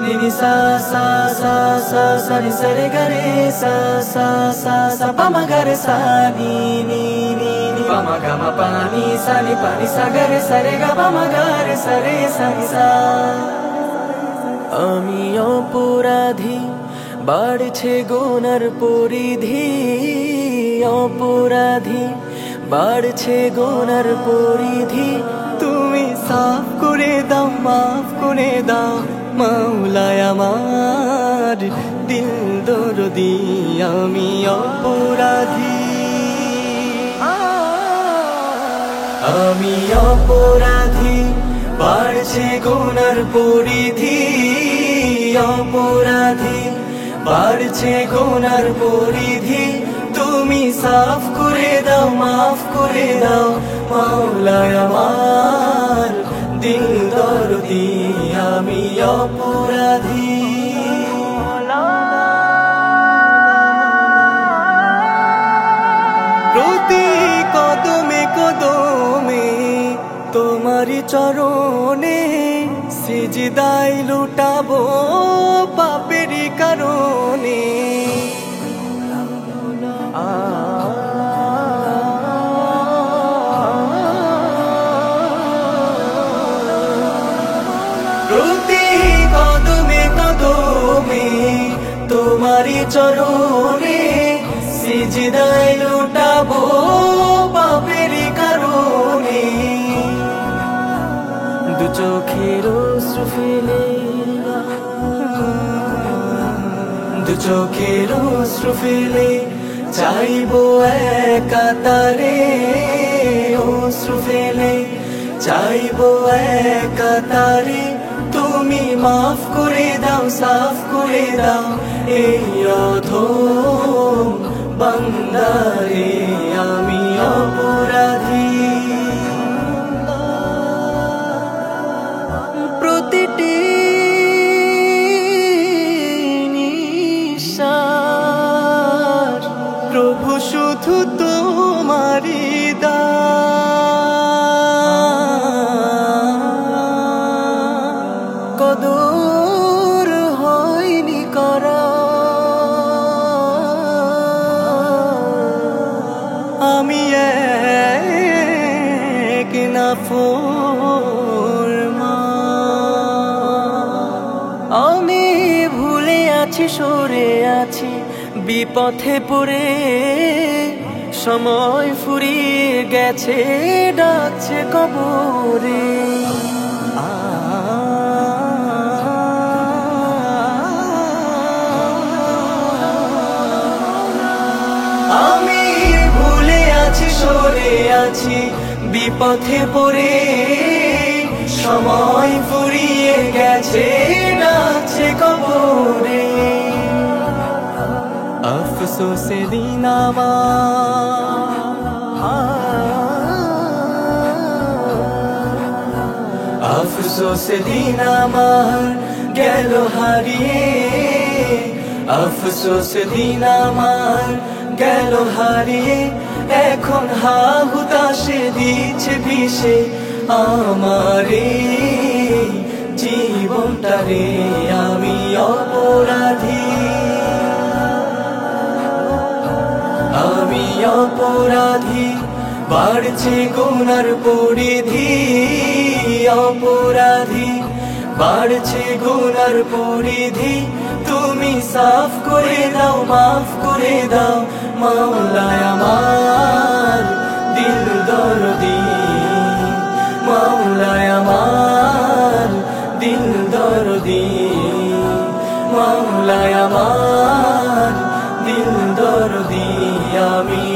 ni ni sa sa sa sa sa ni sa re ga re sa sa sa sa pa ma ga re sa ni ni ni ni pa ma ga ma pa ni sa ga re sa re ga pa ma ga re sa ni sa আমি অপরাধী বাড়ছে গুনার পরিধি অপরাধী বাড়ছে গুনার পরিধি তুমি সাফ করে দাও মাফ করে দাও মাওলায় আমার দিল দরদি আমি অপরাধী আমি অপরাধী বাড়ছে গুনার পরিধি অপরাধী বাড়ছে গুনার পরিধি তুমি সাফ করে দাও মাফ করে দাও মাওলায় আমার দিল দরদি আমি অপরাধী প্রতি কদমে কদমে তোমারি চরণে সিজদায় লুটাবো পাপেরই কারণে প্রতি কদমে কদমে তোমারি চরণে সিজদায় লুটাবো পাপেরই কারণে দু চোখের অশ্রু ফেলে দু চোখের অশ্রু ফেলে চাইবো একাতারে অশ্রু ফেলে চাইবো একাতারে তুমি মাফ করে দাও সাফ করে দাও এই অধম বান্দারে আমি অপরাধী প্রতিটি নিঃশ্বাস প্রভু শুধু তোমারি দান কদর হয়নি করা আমি এক নাফরমান আমি ভুলে আছি সরে আছি বিপথে পড়ে সময় ফুরিয়ে গেছে ডাকছে কবরে আমি ভুলে আছি সরে আছি বিপথে পড়ে সময় ফুরিয়ে গেছে ডাকছে কবরে अफसोस दिन अफसोस दिन আমার গেল হারিয়ে अफसोस दिन আমার গেল হারিয়ে এখন হা হুতাশে দিচ্ছে বিষে আমারে জীবনটারে আমি অপরাধী আমি অপরাধী বাড়ছে গুনার পরিধি অপরাধী বাড়ছে গুনার পরিধি তুমি সাফ করে দাও মাফ করে দাও মাওলায় আমার দিল দরদি মাওলায় আমার দিল দরদি মাওলায় আমার দিল দরদি আমি